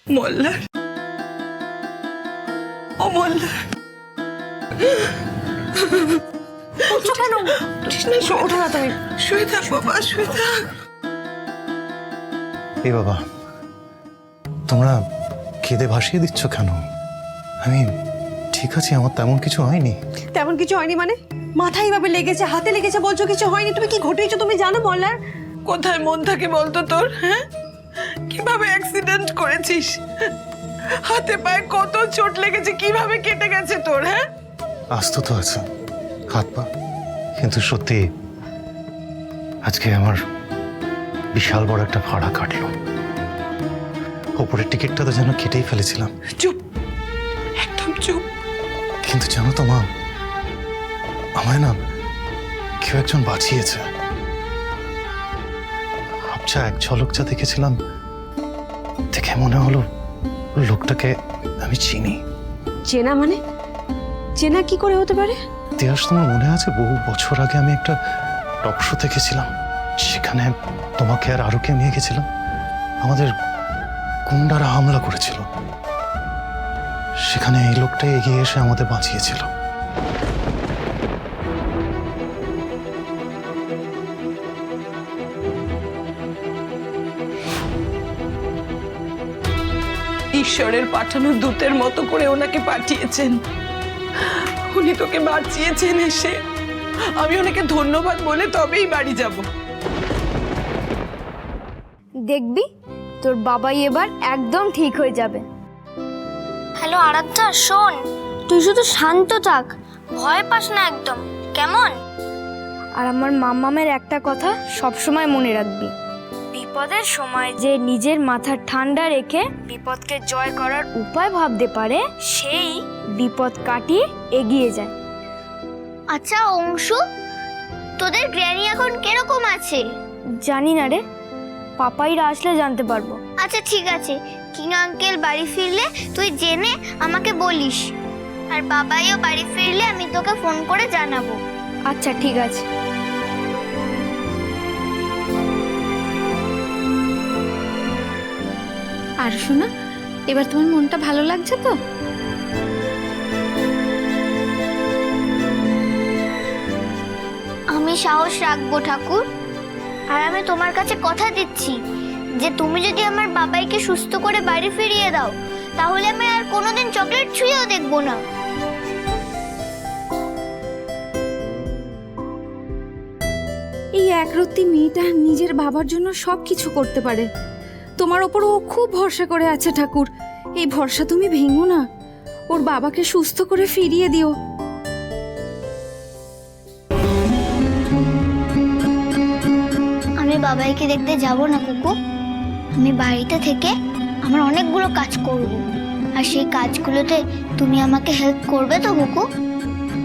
মোল্লার, ও মোল্লার, উঠো কেন? ওঠো না তুমি, শুয়ে থাক বাবা, শুয়ে থাক। এই বাবা, তোমরা কেঁদে ভাসিয়ে দিচ্ছ কেন? আমি ঠিক আছি, আমার তেমন কিছু হয়নি। তেমন কিছু হয়নি মানে? মাথায় এভাবে লেগেছে, হাতে লেগেছে বলছো কিছু হয়নি? তুমি কি ঘটেছো তুমি জানো মোল্লার? কোথায় মন থাকে বলতো তোর? হ্যাঁ, কিভাবে অ্যাক্সিডেন্ট করেছিস? হাতে পায়ে কত চোট লেগেছে, কিভাবে কেটে গেছে তোর? হ্যাঁ, আস্ত তো আছে হাত পা, কিন্তু সত্যি আজকে আমার বিশাল বড় একটা ফাড়া কাটলো। ওপরের টিকিটটা তো যেন কেটেই ফেলেছিলাম। চুপ, একদম চুপ। কিন্তু জানো তো মা, আমায় না কেউ একজন বাঁচিয়েছে। আচ্ছা, এক ঝলক যা দেখেছিলাম, দেখে মনে হলো লোকটাকে আমি চিনি। চেনা মানে? চেনা কি করে হতে পারে? ইতিহাস তোমার মনে আছে? বহু বছর আগে আমি একটা টক শো দেখেছিলাম, সেখানে তোমাকে আর আরোকে নিয়ে গেছিলাম। আমাদের গুন্ডারা হামলা করেছিল, সেখানে এই লোকটা এগিয়ে এসে আমাদের বাঁচিয়েছিল। ঈশ্বরের পাঠানো দূতের মতো করে ওনাকে পাঠিয়েছেন, উনি তোকে বাঁচিয়েছেন এসে। আমি ওনাকে ধন্যবাদ বলে তবেই বাড়ি যাব। দেখবি তোর বাবাই এবার একদম ঠিক হয়ে যাবে। হ্যালো আরাধ্যা, শোন, তুই শুধু শান্ত থাক, ভয় পাস না একদম, কেমন? আর আমার মাম্মামের একটা কথা সবসময় মনে রাখবি, বিপদের সময় যে নিজের মাথা ঠান্ডা রেখে বিপদকে জয় করার উপায় ভাবতে পারে, সেই বিপদ কাটিয়ে এগিয়ে যায়। আচ্ছা অংশু, তোদের গ্র্যানি এখন কিরকম আছে? জানি না রে, পাপাইরা আসলে জানতে পারবো। আচ্ছা ঠিক আছে, কিং আঙ্কেল বাড়ি ফিরলে তুই জেনে আমাকে বলিস, আর বাবাইও বাড়ি ফিরলে আমি তোকে ফোন করে জানাবো। আচ্ছা ঠিক আছে। আর শোনা, এবার তোমার মনটা ভালো লাগছে তো? আমি সাহস রাখবো ঠাকুর, আর আমি তোমার কাছে কথা দিচ্ছি যে তুমি যদি আমার বাবাইকে সুস্থ করে বাড়ি ফিরিয়ে দাও, তাহলে আমি আর কোনোদিন চকলেট ছুঁয়েও দেখবো না। এই একরত্তি মেয়েটা নিজের বাবার জন্য সব কিছু করতে পারে। তোমার ওপর ও খুব ভরসা করে আছে ঠাকুর, এই ভরসা তুমি ভেঙো না। ওর বাবাকে সুস্থ করে ফিরিয়ে দিও। আমি বাবাইকে দেখতে যাব না কুকু, আমি বাড়িতে থেকে আমার অনেকগুলো কাজ করব, আর সেই কাজগুলোতে তুমি আমাকে হেল্প করবে তো কুকু?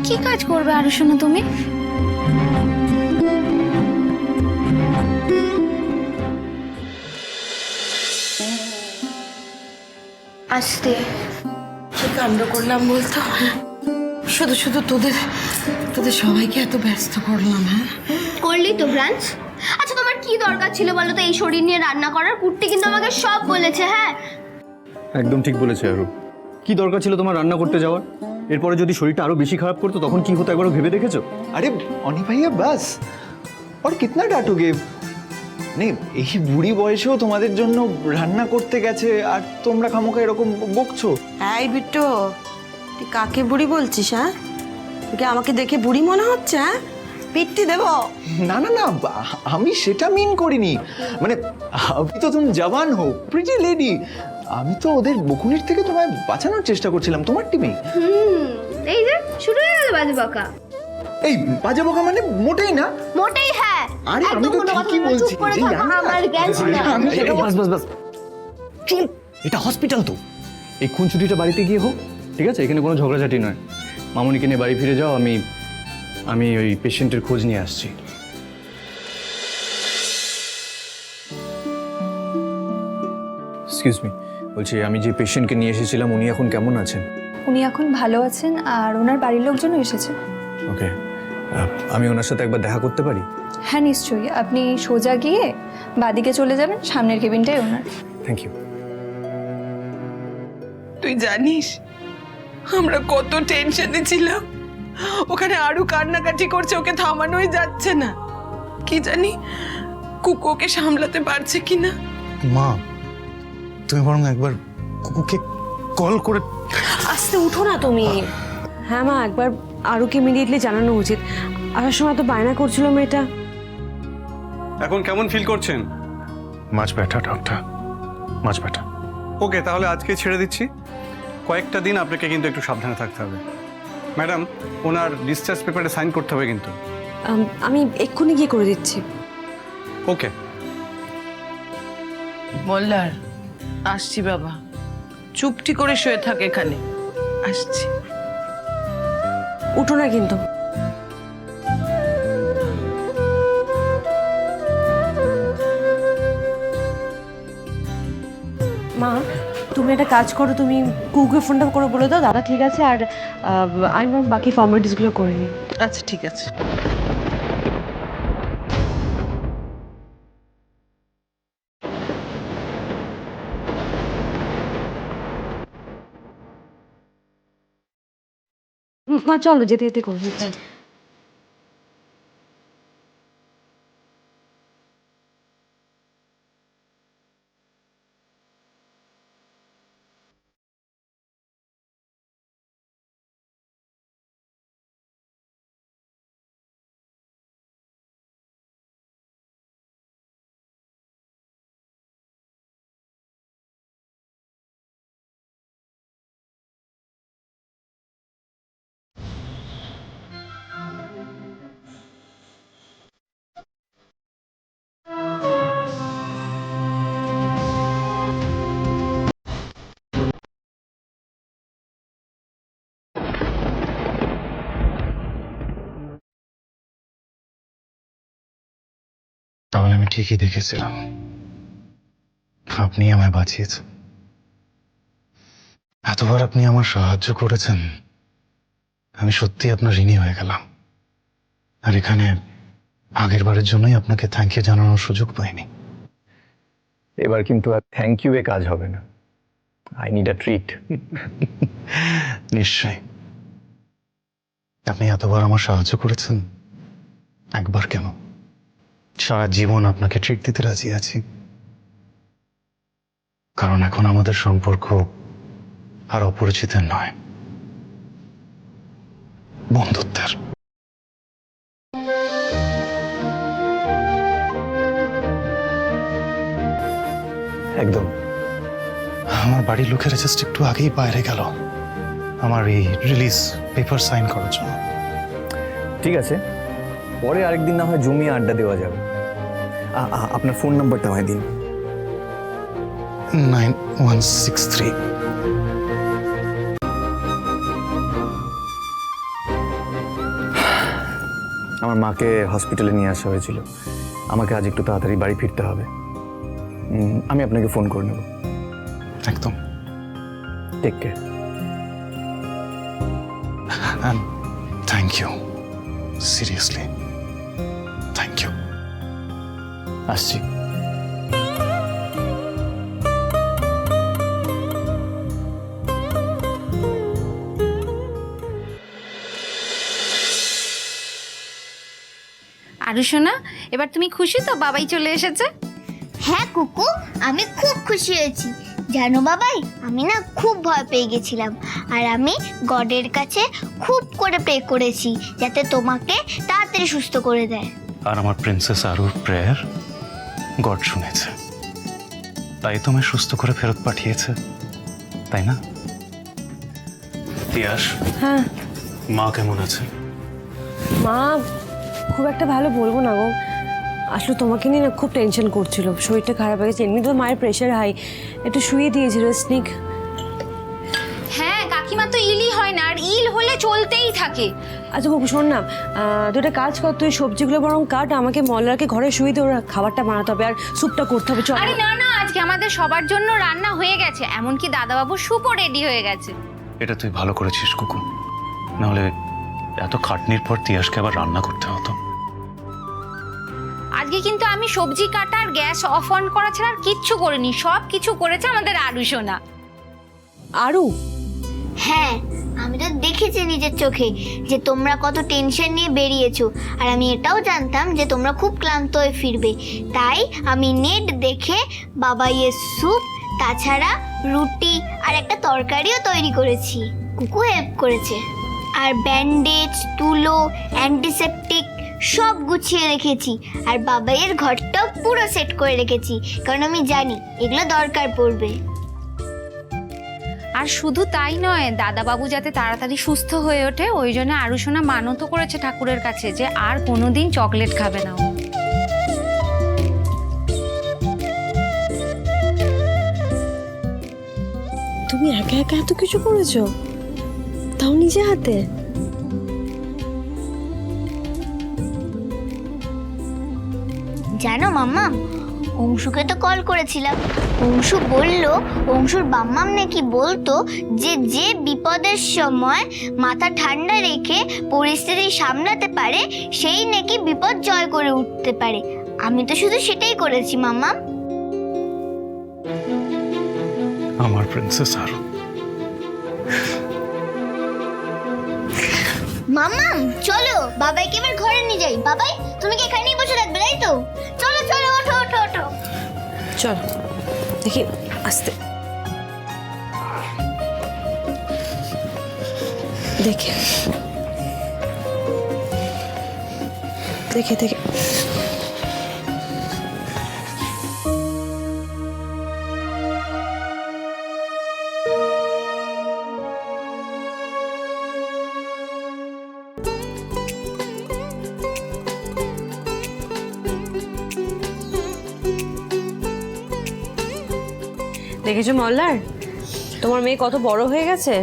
কি কাজ করবে আর শোনা তুমি? আস্তে, কি কাণ্ড করলাম বলতো? শুধু শুধু তোদের তোদের সবাইকে এত ব্যস্ত করলাম। হ্যাঁ, করলি তো ব্রাঞ্চ। আচ্ছা তোমার কি দরকার ছিল বলো তো এই শরীর নিয়ে রান্না করার? কুট্টি কিন্তু আমাকে সব বলেছে। হ্যাঁ একদম ঠিক বলেছে আরু। কি দরকার ছিল তোমার রান্না করতে যাওয়ার? এরপরে যদি শরীরটা আরো বেশি খারাপ করতো তখন কি হতো একবারও ভেবে দেখেছো? अरे অনি ভাইয়া বাস, और कितना डांटोगे? नहीं, এই বুড়ি বয়সেও তোমাদের জন্য রান্না করতে গেছে আর তোমরা খামোখা এরকম বকছো। এই বিট্টু, তুই কাকে বুড়ি বলছিস? হ্যাঁ, তোকে আমাকে দেখে বুড়ি মনে হচ্ছে? হ্যাঁ, পিট্টি দেবো। না না না, আমি সেটা মিন করিনি। মানে আমি তো তুমি জওয়ান হো, প্রিটি লেডি। আমি তো ওদের বকুনির থেকে তোমায় বাঁচানোর চেষ্টা করছিলাম, তোমার টিমে। এই যে শুরু হয়ে গেল বাজে বকা। এই বাজে বকা মানে মোটেই না। মোটেই হ্যাঁ। আরে আমি একদম তো কোনো কথা ঠিকই বলবো না, বলছি চুপ করে যে থাকো, আমার জ্ঞান ছিল না। আমি সেটা বাস বাস বাস, চল, এটা হসপিটাল তো। এই খুন ছুটিটা বাড়িতে গিয়ে হোক, ঠিক আছে? এখানে কোনো ঝগড়াঝাটি নয়। মামুনিকে নিয়ে বাড়ি ফিরে যাও, আমি ওই পেশেন্টের খোঁজ নিয়ে আসছি। এক্সকিউজ মি, বলছি আমি যে পেশেন্টকে নিয়ে এসেছিলাম উনি এখন কেমন আছেন? উনি এখন ভালো আছেন, আর ওনার বাড়ির লোকজনও এসেছে। ওকে, আমি ওনার সাথে একবার দেখা করতে পারি? হ্যাঁ নিশ্চয়ই, আপনি সোজা গিয়ে বাদিকে চলে যাবেন, সামনের কেবিনটাই ওনার। Thank you. তুই জানিস আমরা কত টেনশনে ছিলাম। ওখানে আরো কান্নাকাটি করছে, ওকে থামানোই যাচ্ছে না। কি জানি কুকু ওকে সামলাতে পারছে কিনা। মা, তুমি বরং একবার কুকুকে কল করে। আস্তে উঠো না তুমি। হ্যাঁ মা, একবার আরুকে ইমিডিয়েটলি জানানো উচিত। আসার সময় তো বায়না করছিল মেয়েটা। এখন কেমন ফিল করছেন? মাছ ব্যাটা ডক্টর, মাছ ব্যাটা। ওকে, তাহলে আজকে ছেড়ে দিচ্ছি। কয়েকটা দিন আপনাকে কিন্তু একটু সাবধানে থাকতে হবে। ম্যাডাম, ওনার ডিসচার্জ পেপারে সাইন করতে হবে কিন্তু। আমি এক্ষুনি গিয়ে করে দিচ্ছি। ওকে। মোল্লার, আসছি বাবা, চুপটি করে শুয়ে থাক এখানে, আসছি। উঠো না কিন্তু। মা, তুমি একটা কাজ করো, তুমি কুকুকে ফোনটা করে বলে দাও দাদা ঠিক আছে, আর আমি বাকি ফর্মালিটিসগুলো করে নিই। আচ্ছা ঠিক আছে। মা চলো, যেতে যেতে করে দিচ্ছি। তাহলে আমি ঠিকই দেখেছিলাম, আপনি আমায় বাঁচিয়েছেন। এতবার আপনি আমার সাহায্য করেছেন, আমি সত্যি আপনার ঋণী হয়ে গেলাম। আর এখানে আগের বারের জন্যই আপনাকে থ্যাংক ইউ জানানোর সুযোগ পাইনি। এবার কিন্তু আর থ্যাংক ইউ এ কাজ হবে না। I need a treat. নিশ্চয়ই। আপনি এতবার আমার সাহায্য করেছেন, একবার কেন, সারা জীবন আপনাকে ট্রিট দিতে রাজি আছি। কারণ এখন আমাদের সম্পর্ক আর অপরিচিতের নয়, বন্ধুত্বের। একদম। আমার বাড়ির লোকেরা জাস্ট একটু আগেই বাইরে গেল আমার এই রিলিজ পেপার সাইন করার জন্য। ঠিক আছে, পরে আরেকদিন না হয় জমিয়ে আড্ডা দেওয়া যাবে। আপনার ফোন নাম্বারটা আমায় দিন। 9163। আমার মাকে হসপিটালে নিয়ে আসা হয়েছিল, আমাকে আজ একটু তাড়াতাড়ি বাড়ি ফিরতে হবে। আমি আপনাকে ফোন করে নেব। একদম। Take care. And thank you, seriously thank you. আসছি। আরু সোনা, এবার তুমি খুশি তো বাবাই চলে এসেছে? হ্যাঁ কুকু, আমি খুব খুশি হয়েছি। জানো বাবাই, আমি না খুব ভয় পেয়ে গেছিলাম, আর আমি গডের কাছে খুব করে প্রে করেছি যাতে তোমাকে তাড়াতাড়ি সুস্থ করে দেয়। আর আমার প্রিন্সেস আরুর প্রেয়ার গড শুনেছে, তাই তোমায় সুস্থ করে ফেরত পাঠিয়েছে, তাই না? তিয়াস, হ্যাঁ মা কেমন আছে? মা খুব একটা ভালো বলবো না গো, আসলে তোমাকে নিয়ে না খুব টেনশন করছিল, শরীরটা খারাপ হয়ে গেছে, এমনি তো মায়ের প্রেশার হাই, একটু শুয়ে দিয়েছিল স্নিক। হ্যাঁ, কাকিমা তো ইলই হয় না, আর ইল হলে চলতেই থাকে। আচ্ছা বাবু শোন না, তুই একটা কাজ কর, তুই সবজিগুলো বরং কাট, আমাকে মল্লারকে ঘরে শুয়ে দিয়ে ওরা খাবারটা বানাতে হবে আর স্যুপটা করতে হবে। চল। আরে না না, আজকে আমাদের সবার জন্য রান্না হয়ে গেছে, এমনকি দাদাবাবু স্যুপও রেডি হয়ে গেছে। এটা তুই ভালো করেছিস কুকু, নাহলে এত খাটনির পর তিয়াসকে আবার রান্না করতে হতো। আজকে কিন্তু আমি সবজি কাটার গ্যাস অফ অন করা ছাড়া আর কিচ্ছু করিনি, সব কিছু করেছে আমাদের আরু সোনা। আরু? হ্যাঁ, আমি তো দেখেছি নিজের চোখে যে তোমরা কত টেনশন নিয়ে বেরিয়েছো, আর আমি এটাও জানতাম যে তোমরা খুব ক্লান্ত হয়ে ফিরবে। তাই আমি নেট দেখে বাবাইয়ের স্যুপ, তাছাড়া রুটি আর একটা তরকারিও তৈরি করেছি। কুকু হেল্প করেছে। আর ব্যান্ডেজ, তুলো, অ্যান্টিসেপটিক সব গুছিয়ে রেখেছি। আর বাবাইয়ের ঘরটাও পুরো সেট করে রেখেছি, কারণ আমি জানি এগুলো দরকার পড়বে। আর শুধু তাই নয়, দাদাবাবু যাতে তাড়াতাড়ি সুস্থ হয়ে ওঠে ওই জন্য আরুষোনা মানতও করেছে ঠাকুরের কাছে যে আর কোনোদিন চকলেট খাবে না ও। তুমি একা একা এত কিছু করেছো, তাও নিজে হাতে? জানো মাম্মাম, অংশুকে তো কল করেছিলাম। অংশু বলল অংশুর বাম্মাম নাকি বলতো যে যে বিপদের সময় মাথা ঠান্ডা রেখে পরিস্থিতি সামলাতে পারে সেই নাকি বিপদ জয় করে উঠতে পারে। আমি তো শুধু সেটাই করেছি মাম্মাম। আমার প্রিন্সেস আরু। মাম্মাম চলো বাবাইকে এবার ঘরে নিয়ে যাই। বাবাই তুমি কি এখানেই বসে থাকবে, তাই তো? চলো চলো, ওঠো ওঠো ওঠো। চল দেখি, আস্তে দেখে দেখে দেখে। দেখেছো মল্লার, তোমার মেয়ে কত বড় হয়ে গেছে,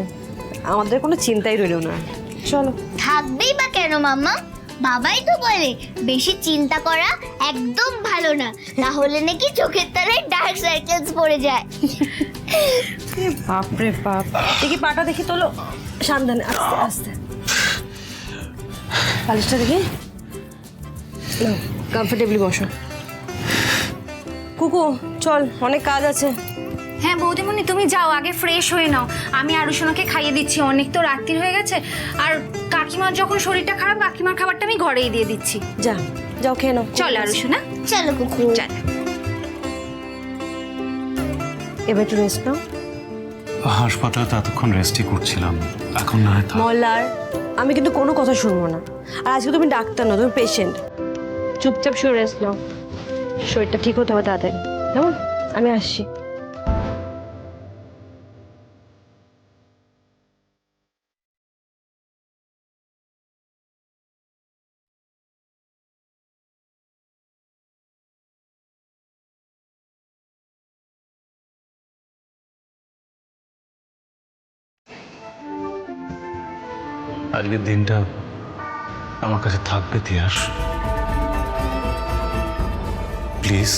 আমাদের কোনো চিন্তাই রইল না। চলো। থাকবেই বা কেন মাম্মা, বাবাই তো বলে বেশি চিন্তা করা একদম ভালো না, তাহলে নাকি চোখের তলায় ডার্ক সার্কেলস পড়ে যায়। বাপরে বাপ, দেখি পাটা দেখি, তোলো সাবধানে, আস্তে আস্তে। পালিশটা দেখি, কমফোর্টেবলি বসো। কুকু চল, অনেক কাজ আছে। হ্যাঁ বৌদিমণি, তুমি যাও, আগে ফ্রেশ হয়ে নাও। আমি আরুষোনাকে খাইয়ে দিচ্ছি, অনেক তো রাত্রির হয়ে গেছে। আর কাকিমার যখন শরীরটা খারাপ, কাকিমার খাবারটা আমি ঘরেই দিয়ে দিচ্ছি। যা যাও, খেয়ে নাও। চল আরুষোনা, চলো কুকু। চল। এবার একটু রেস্ট নাও। হাসপাতালে তো এতক্ষণ রেস্টই করছিলাম, এখন না হয় থাক। মল্লার, আমি কিন্তু কোনো কথা শুনবো না। আর আজকে তুমি ডাক্তার না, তুমি পেশেন্ট। চুপচাপ শুয়ে রেস্ট নাও, শরীরটা ঠিক হতে হবে তাড়াতাড়ি। কেমন? আমি আসছি। আজকের দিনটা আমার কাছে থাকবে তিয়াস, প্লিজ।